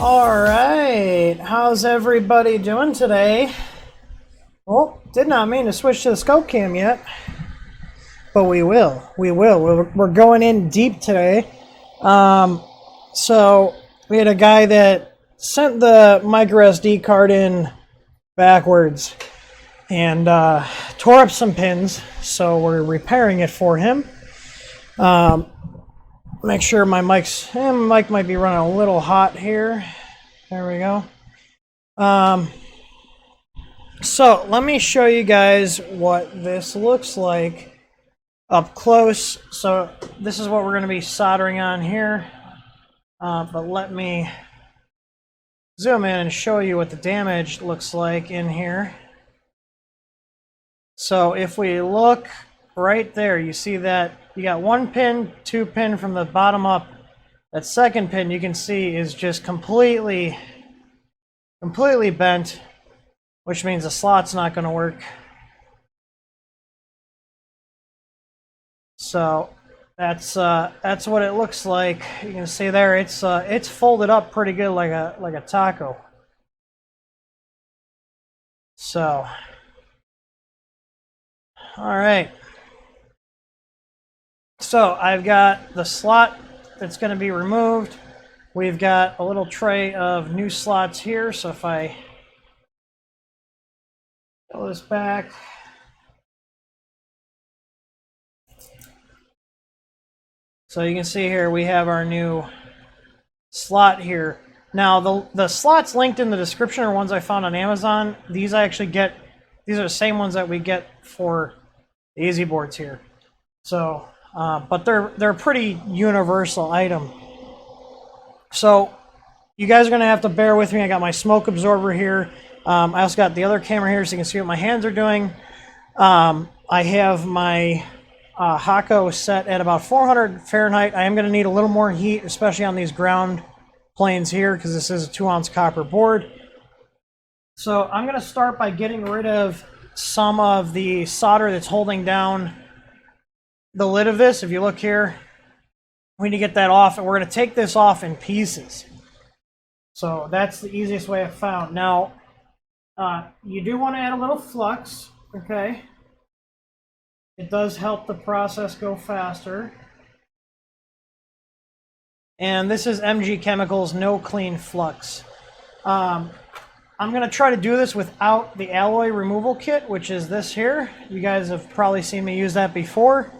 All right, how's everybody doing today? Oh, did not mean to switch to the scope cam yet, but we will. We're going in deep today. So we had a guy that sent the MicroSD card in backwards and tore up some pins, so we're repairing it for him. Make sure my mic might be running a little hot here. There we go. So let me show you guys what this looks like up close. So this is what we're going to be soldering on here. But let me zoom in and show you what the damage looks like in here. So if we look right there, you see that you got one pin, two pin from the bottom up. That second pin you can see is just completely bent, which means the slot's not going to work. So that's what it looks like. You can see there it's folded up pretty good like a taco. So all right. So I've got the slot that's going to be removed. We've got a little tray of new slots here. So if I pull this back, so you can see here we have our new slot here. Now the slots linked in the description are ones I found on Amazon. These I actually get. These are the same ones that we get for the Easy Boards here. So, but they're a pretty universal item. So you guys are going to have to bear with me. I got my smoke absorber here. I also got the other camera here so you can see what my hands are doing. I have my Hako set at about 400 Fahrenheit. I am going to need a little more heat, especially on these ground planes here, because this is a 2-ounce copper board. So I'm going to start by getting rid of some of the solder that's holding down the lid of this. If you look here, we need to get that off, and we're going to take this off in pieces. So that's the easiest way I've found. Now, you do want to add a little flux, okay? It does help the process go faster. And this is MG Chemicals No Clean Flux. I'm going to try to do this without the alloy removal kit, which is this here. You guys have probably seen me use that before.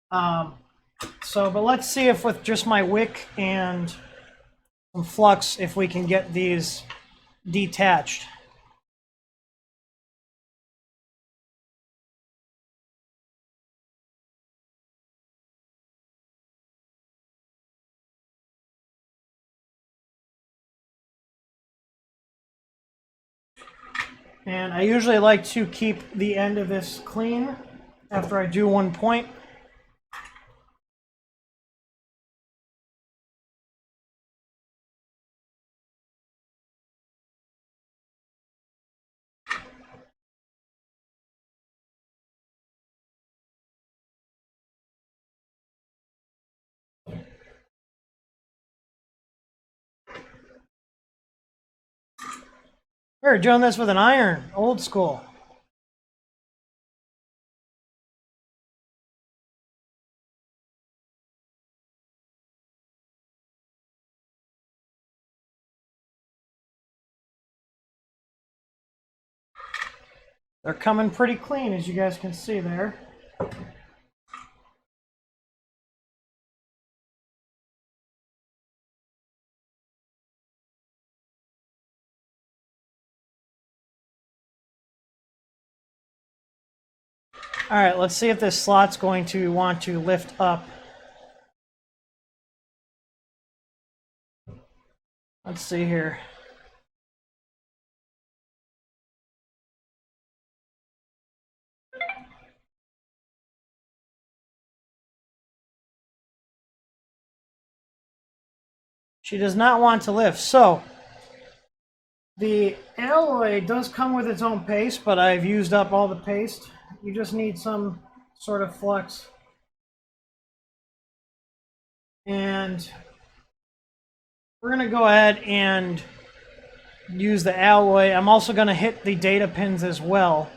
But let's see if with just my wick and some flux, if we can get these detached. And I usually like to keep the end of this clean after I do one point. We're doing this with an iron, old school. They're coming pretty clean, as you guys can see there. All right, let's see if this slot's going to want to lift up. Let's see here. She does not want to lift. So the alloy does come with its own paste, but I've used up all the paste. You just need some sort of flux. And we're going to go ahead and use the alloy. I'm also going to hit the data pins as well.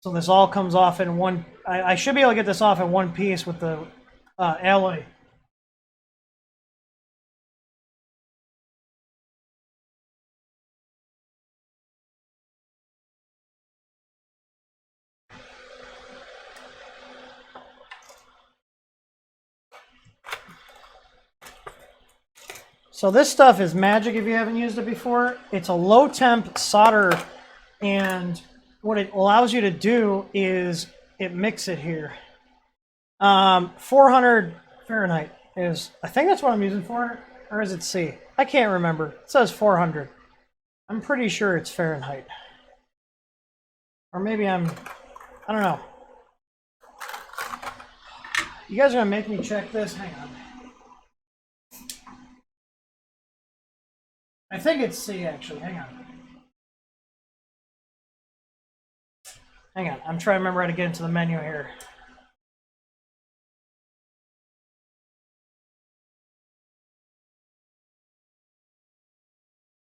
So this all comes off in one. I should be able to get this off in one piece with the alloy. So this stuff is magic if you haven't used it before. It's a low temp solder, and what it allows you to do is it mix it here. 400 Fahrenheit is, I think that's what I'm using for, or is it C? I can't remember. It says 400. I'm pretty sure it's Fahrenheit. Or maybe I don't know. You guys are gonna make me check this? Hang on. I think it's C actually. Hang on. Hang on. I'm trying to remember how to get into the menu here.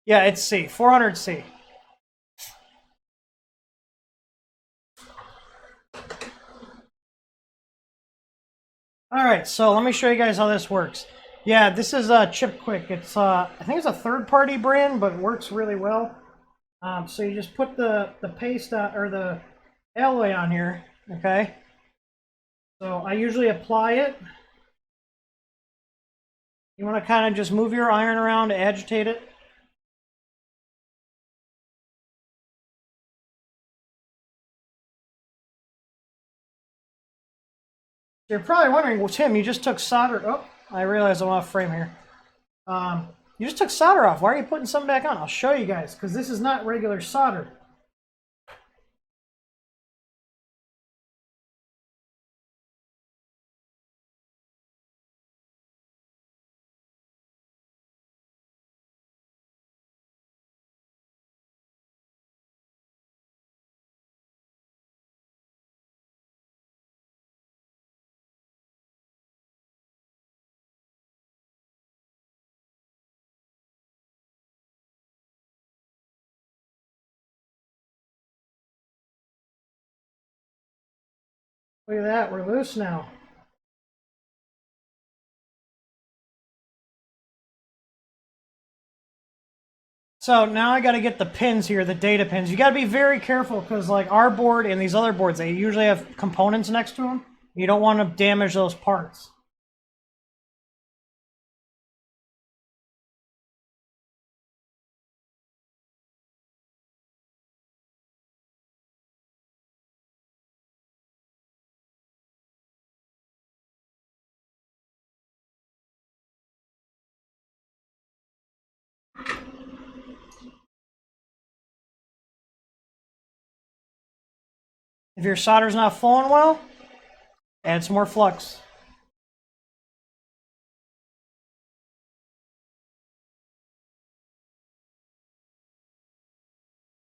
Yeah, it's C. 400C. All right, so let me show you guys how this works. Yeah, this is Chip Quick. It's I think it's a third-party brand, but it works really well. So you just put the paste on, or the alloy on here, okay? So I usually apply it. You want to kind of just move your iron around to agitate it. You're probably wondering, well, Tim, you just took solder. Oh, I realize I'm off frame here. You just took solder off. Why are you putting something back on? I'll show you guys, because this is not regular solder. Look at that, we're loose now. So now I got to get the pins here, the data pins. You got to be very careful because like our board and these other boards, they usually have components next to them. You don't want to damage those parts. If your solder's not flowing well, add some more flux.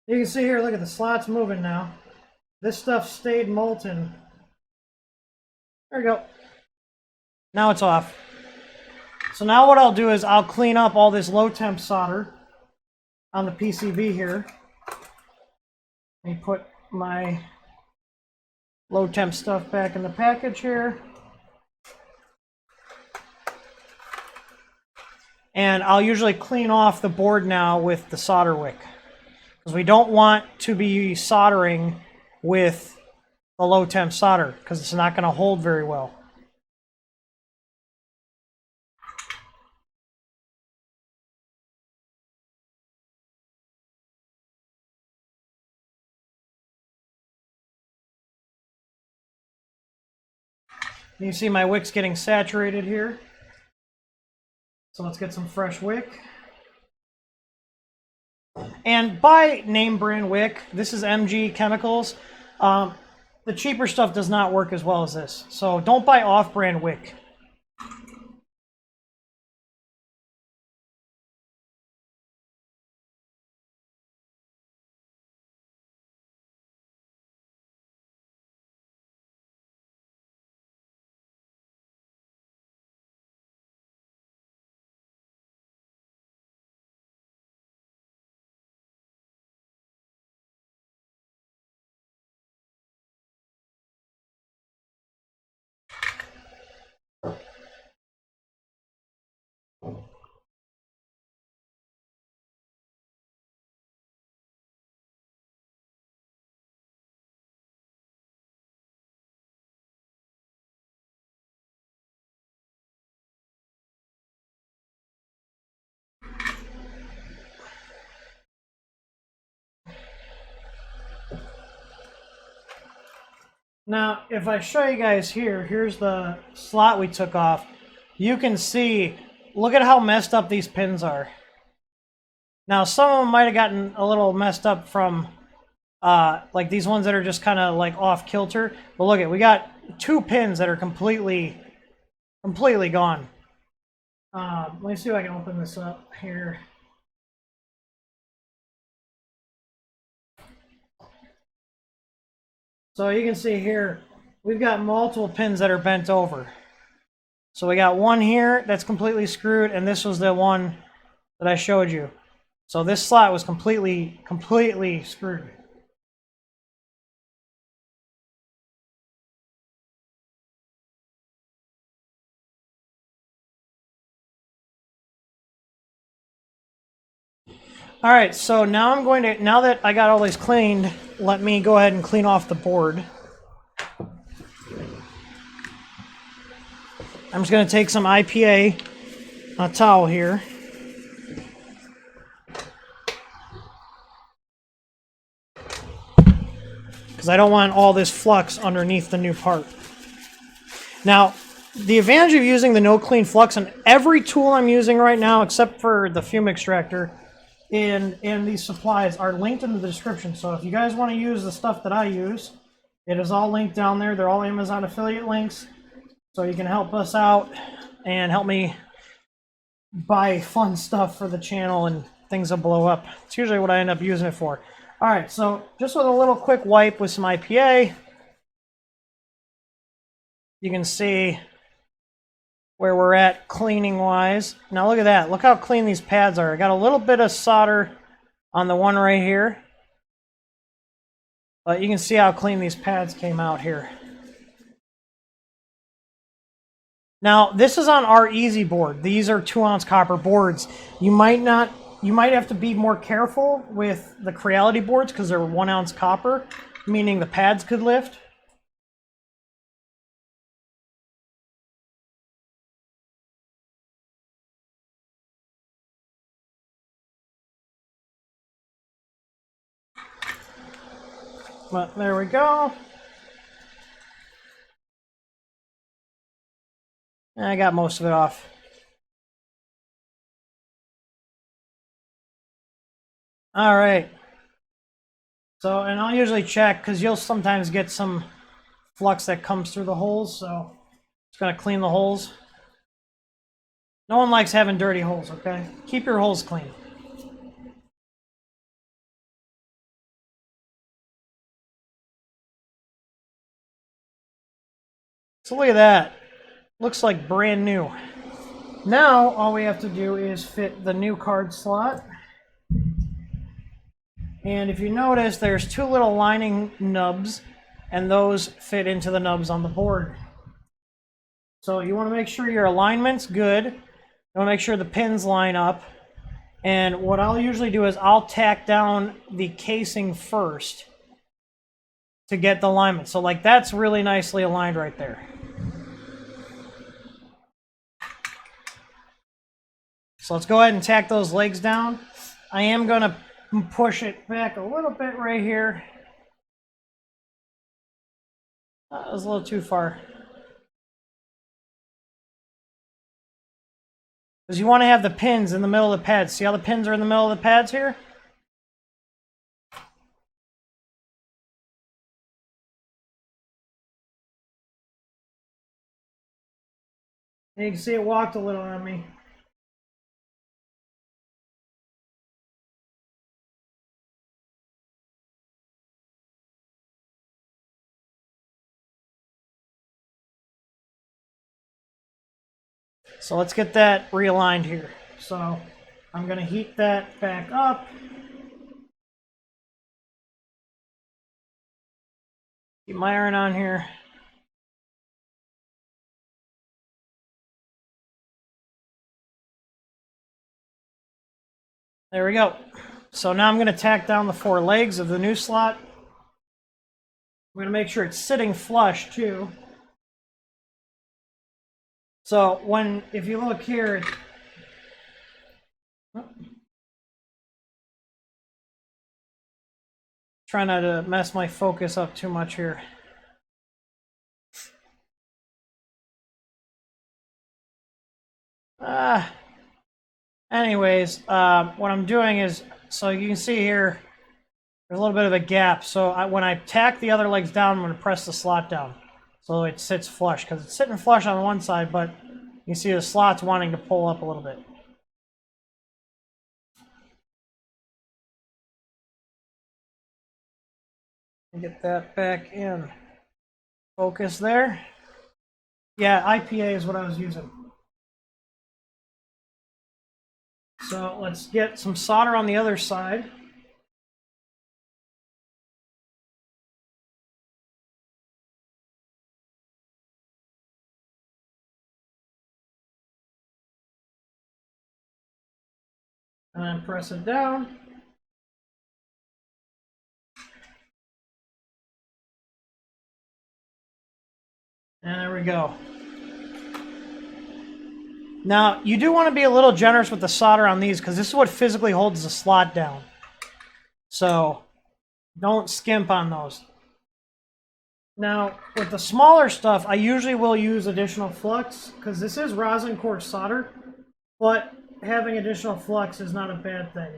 You can see here, look at the slots moving now. This stuff stayed molten. There we go. Now it's off. So now what I'll do is I'll clean up all this low temp solder on the PCB here. Let me put my low temp stuff back in the package here. And I'll usually clean off the board now with the solder wick, because we don't want to be soldering with the low temp solder because it's not going to hold very well. You see my wick's getting saturated here. So let's get some fresh wick. And buy name brand wick. This is MG Chemicals. The cheaper stuff does not work as well as this. So don't buy off-brand wick. Now, if I show you guys here, here's the slot we took off. You can see, look at how messed up these pins are. Now, some of them might have gotten a little messed up from, like these ones that are just kind of like off kilter. But look at, we got 2 pins that are completely gone. Let me see if I can open this up here. So you can see here, we've got multiple pins that are bent over. So we got one here that's completely screwed, and this was the one that I showed you. So this slot was completely screwed. All right, so now I'm going to, now that I got all these cleaned, let me go ahead and clean off the board. I'm just going to take some IPA on a towel here. Because I don't want all this flux underneath the new part. Now, the advantage of using the no clean flux on every tool I'm using right now, except for the fume extractor, in these supplies are linked in the description. So if you guys want to use the stuff that I use, it is all linked down there. They're all Amazon affiliate links. So you can help us out and help me buy fun stuff for the channel and things that blow up. It's usually what I end up using it for. All right, so just with a little quick wipe with some IPA, you can see where we're at cleaning wise. Now look at that. Look how clean these pads are. I got a little bit of solder on the one right here. But you can see how clean these pads came out here. Now this is on our easy board. These are 2-ounce copper boards. You might have to be more careful with the Creality boards because they're 1-ounce copper, meaning the pads could lift. But there we go. And I got most of it off. All right. So, and I'll usually check because you'll sometimes get some flux that comes through the holes. So, just gonna clean the holes. No one likes having dirty holes, okay? Keep your holes clean. So look at that. Looks like brand new. Now all we have to do is fit the new card slot. And if you notice, there's 2 little lining nubs, and those fit into the nubs on the board. So you want to make sure your alignment's good. You want to make sure the pins line up. And what I'll usually do is I'll tack down the casing first to get the alignment. So like that's really nicely aligned right there. So let's go ahead and tack those legs down. I am going to push it back a little bit right here. That was a little too far. Because you want to have the pins in the middle of the pads. See how the pins are in the middle of the pads here? And you can see it walked a little on me. So let's get that realigned here. So I'm going to heat that back up. Keep my iron on here. There we go. So now I'm going to tack down the 4 legs of the new slot. I'm going to make sure it's sitting flush too. So if you look here, try not to mess my focus up too much here. Anyways, what I'm doing is, so you can see here, there's a little bit of a gap. So when I tack the other legs down, I'm going to press the slot down so it sits flush, because it's sitting flush on one side, but you see the slot's wanting to pull up a little bit. Get that back in focus there. Yeah, IPA is what I was using. So let's get some solder on the other side. And then press it down. And there we go. Now, you do want to be a little generous with the solder on these, because this is what physically holds the slot down. So don't skimp on those. Now, with the smaller stuff, I usually will use additional flux, because this is rosin core solder, but having additional flux is not a bad thing.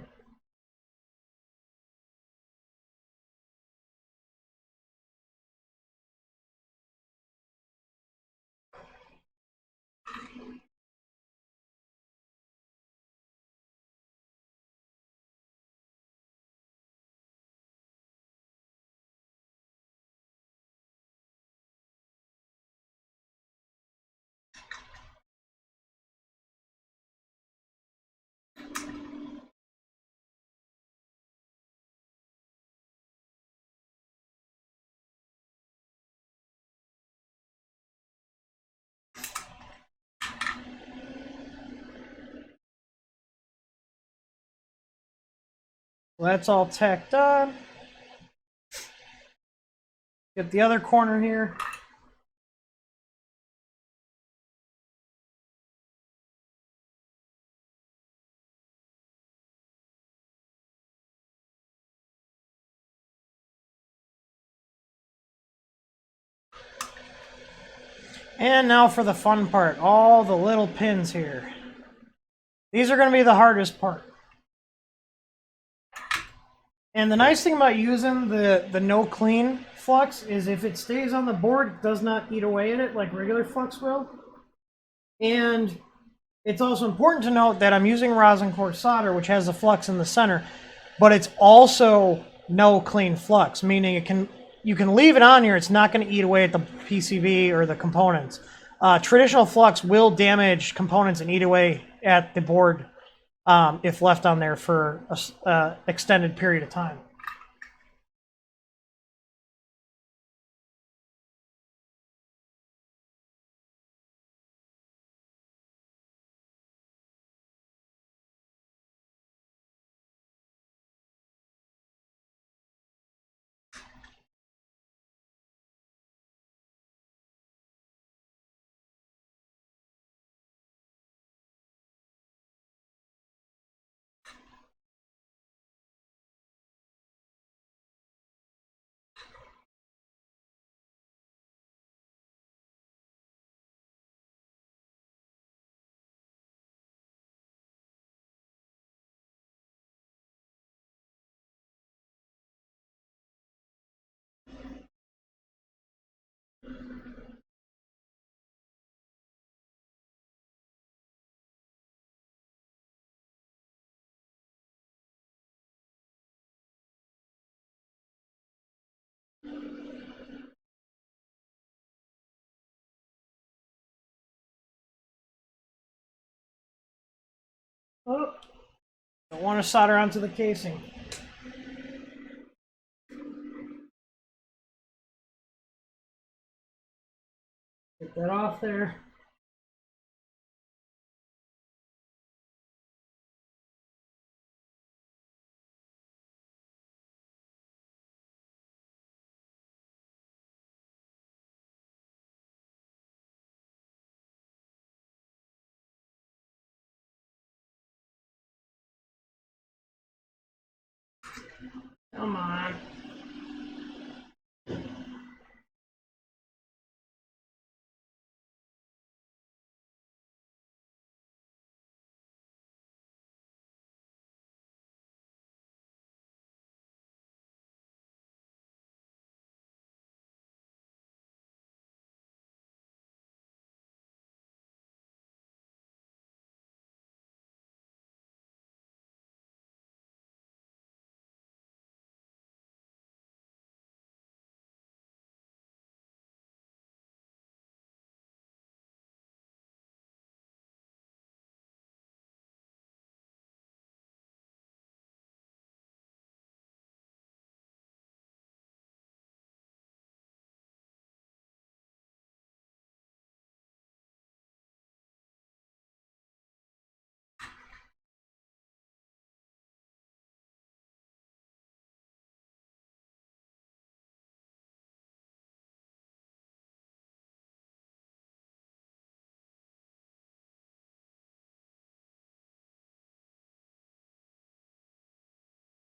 Well, that's all tacked on. Get the other corner here. And now for the fun part, all the little pins here. These are going to be the hardest part. And the nice thing about using the no clean flux is if it stays on the board, it does not eat away at it like regular flux will. And it's also important to note that I'm using rosin core solder, which has the flux in the center, but it's also no clean flux, meaning you can leave it on here, it's not going to eat away at the PCB or the components. Traditional flux will damage components and eat away at the board if left on there for an extended period of time. Oh, don't want to solder onto the casing. Get that off there. Come on.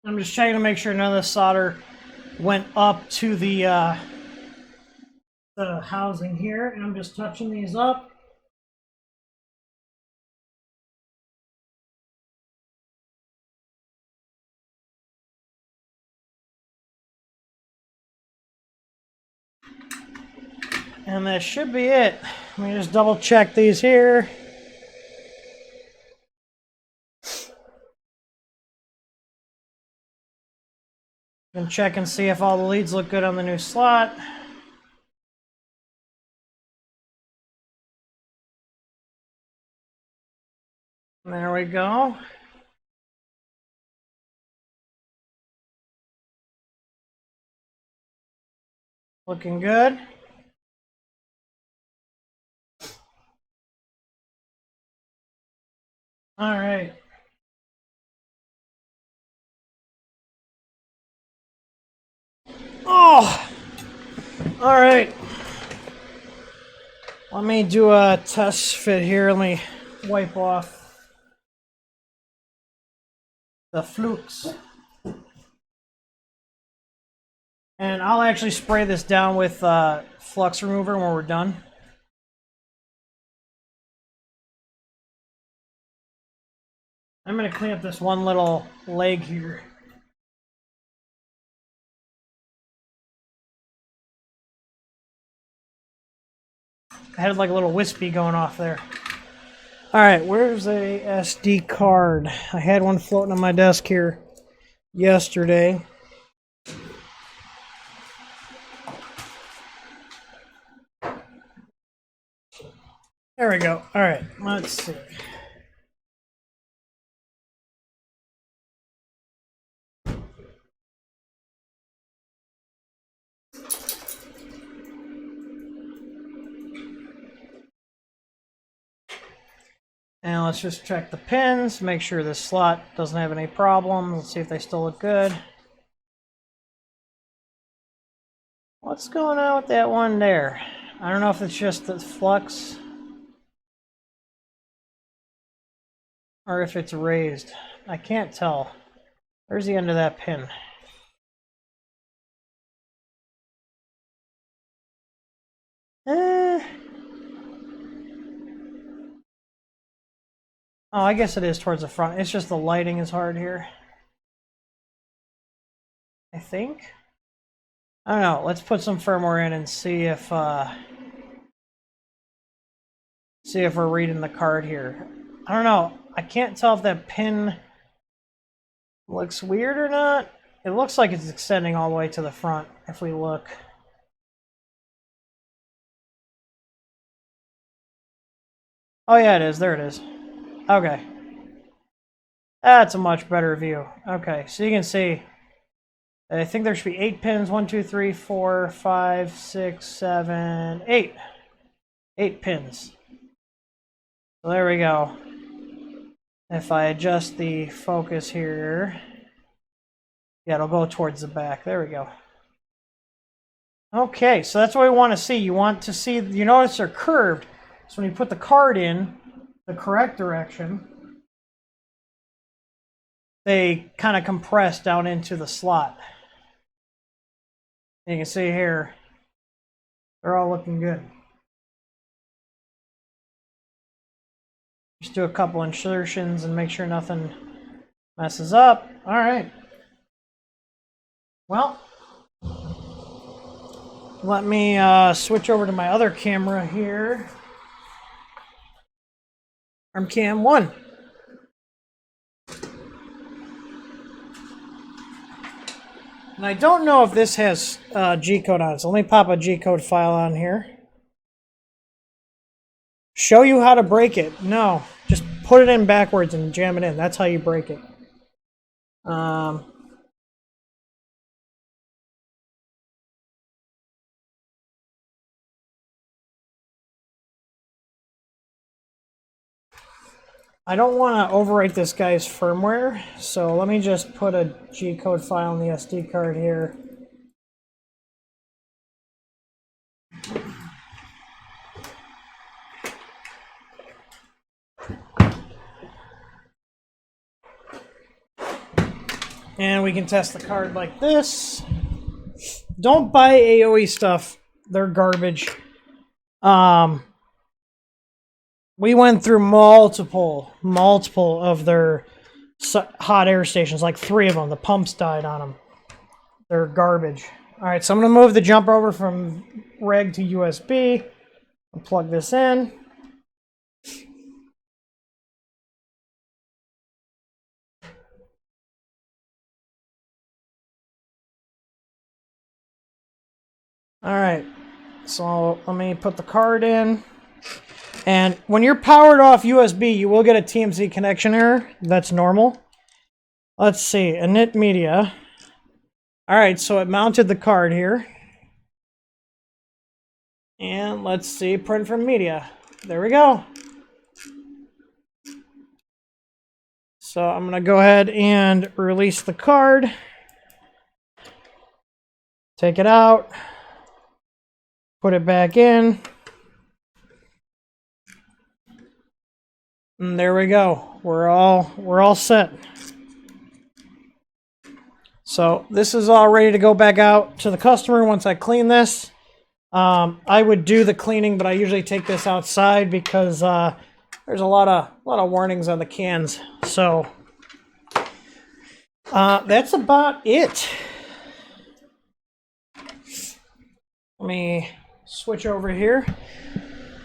I'm just checking to make sure none of the solder went up to the housing here, and I'm just touching these up. And that should be it. Let me just double check these here. And check and see if all the leads look good on the new slot. There we go. Looking good. All right. Oh! All right. Let me do a test fit here. Let me wipe off the flukes. And I'll actually spray this down with flux remover when we're done. I'm going to clean up this one little leg here. I had like a little wispy going off there. All right, where's a SD card? I had one floating on my desk here yesterday. There we go. All right, let's see. And let's just check the pins, make sure this slot doesn't have any problems. Let's see if they still look good. What's going on with that one there? I don't know if it's just the flux or if it's raised. I can't tell. Where's the end of that pin? Oh, I guess it is towards the front. It's just the lighting is hard here. I think. I don't know. Let's put some firmware in and see if we're reading the card here. I don't know. I can't tell if that pin looks weird or not. It looks like it's extending all the way to the front if we look. Oh yeah, it is. There it is. Okay. That's a much better view. Okay, so you can see, I think there should be 8 pins. 1, 2, 3, 4, 5, 6, 7, 8. 8 pins. So there we go. If I adjust the focus here, yeah, it'll go towards the back. There we go. Okay, so that's what we want to see. You want to see, you notice they're curved. So when you put the card in the correct direction, they kind of compress down into the slot. And you can see here, they're all looking good. Just do a couple insertions and make sure nothing messes up. All right. Well, let me switch over to my other camera here. Armcam 1. And I don't know if this has G-code on it, so let me pop a G-code file on here. Show you how to break it. No, just put it in backwards and jam it in. That's how you break it. I don't want to overwrite this guy's firmware, so let me just put a G-code file on the SD card here. And we can test the card like this. Don't buy AOE stuff. They're garbage. We went through multiple of their hot air stations, like 3 of them. The pumps died on them. They're garbage. All right, so I'm going to move the jumper over from reg to USB. I'll plug this in. All right, so let me put the card in. And when you're powered off USB, you will get a TMC connection error. That's normal. Let's see, init media. All right, so it mounted the card here. And let's see, print from media. There we go. So I'm going to go ahead and release the card. Take it out. Put it back in. And there we go. We're all set. So this is all ready to go back out to the customer once I clean this. I would do the cleaning, but I usually take this outside because there's a lot of warnings on the cans. So that's about it. Let me switch over here.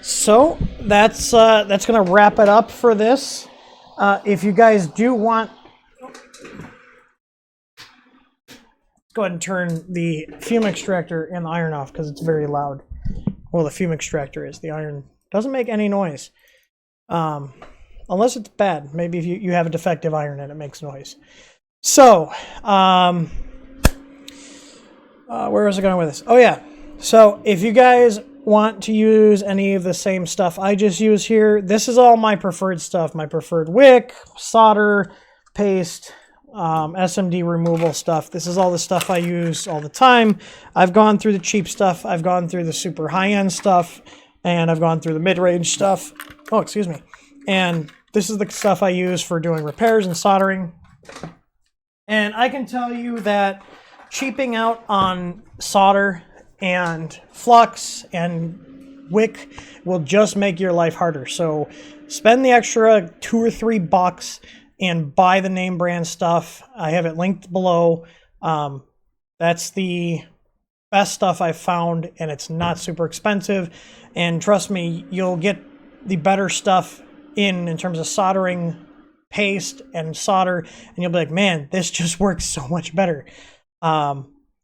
So that's gonna wrap it up for this. If you guys do want, go ahead and turn the fume extractor and the iron off because it's very loud. Well, the fume extractor is. The iron doesn't make any noise. Unless it's bad. Maybe if you have a defective iron and it makes noise. So, where was I going with this? Oh, yeah. So, if you guys want to use any of the same stuff I just use here, this is all my preferred stuff. My preferred wick, solder, paste, SMD removal stuff. This is all the stuff I use all the time. I've gone through the cheap stuff. I've gone through the super high-end stuff. And I've gone through the mid-range stuff. Oh, excuse me. And this is the stuff I use for doing repairs and soldering. And I can tell you that cheaping out on solder and flux and wick will just make your life harder. So spend the extra $2 or $3 and buy the name brand stuff. I have it linked below. That's the best stuff I've found, and it's not super expensive. And trust me, you'll get the better stuff in terms of soldering, paste, and solder, and you'll be like, man, this just works so much better.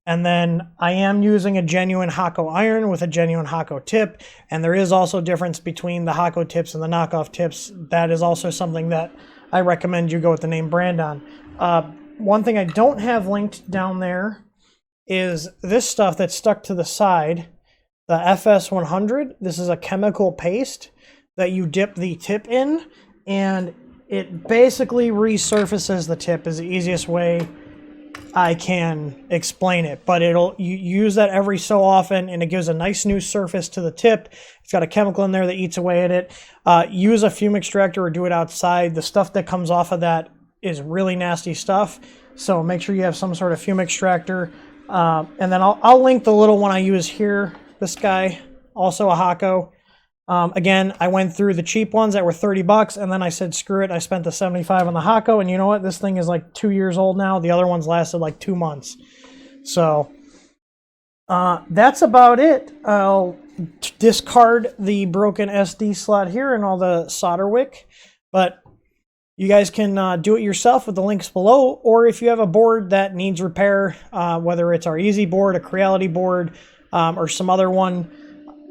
And then I am using a genuine Hakko iron with a genuine Hakko tip, and there is also a difference between the Hakko tips and the knockoff tips. That is also something that I recommend you go with the name brand on. One thing I don't have linked down there is this stuff that's stuck to the side, the FS100. This is a chemical paste that you dip the tip in, and it basically resurfaces the tip is the easiest way I can explain it. But you use that every so often, and it gives a nice new surface to the tip. It's got a chemical in there that eats away at it. Use a fume extractor or do it outside. The stuff that comes off of that is really nasty stuff. So make sure you have some sort of fume extractor. And then I'll link the little one I use here. This guy, also a Hakko. Again, I went through the cheap ones that were $30, and then I said, screw it. I spent the $75 on the Hakko, and you know what? This thing is like 2 years old now. The other ones lasted like 2 months. So that's about it. I'll discard the broken SD slot here and all the solder wick, but you guys can do it yourself with the links below, or if you have a board that needs repair, whether it's our Easy board, a Creality board, or some other one,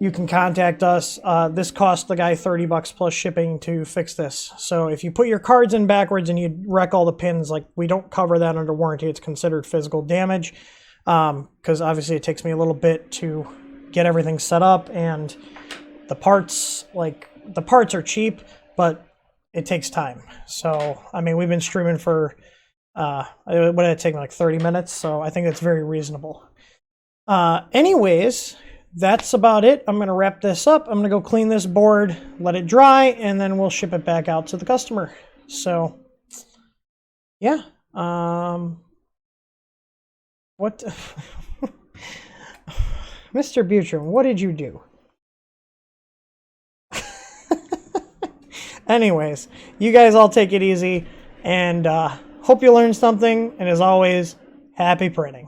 you can contact us. This cost the guy $30 plus shipping to fix this. So if you put your cards in backwards and you wreck all the pins, like, we don't cover that under warranty. It's considered physical damage, because obviously it takes me a little bit to get everything set up, and the parts are cheap, but it takes time. So, I mean, we've been streaming for, what did it take me, like 30 minutes? So I think that's very reasonable. Anyways, that's about it. I'm going to wrap this up. I'm going to go clean this board, let it dry, and then we'll ship it back out to the customer. So, yeah. What? Mr. Butrum, what did you do? Anyways, you guys all take it easy, and hope you learned something, and as always, happy printing.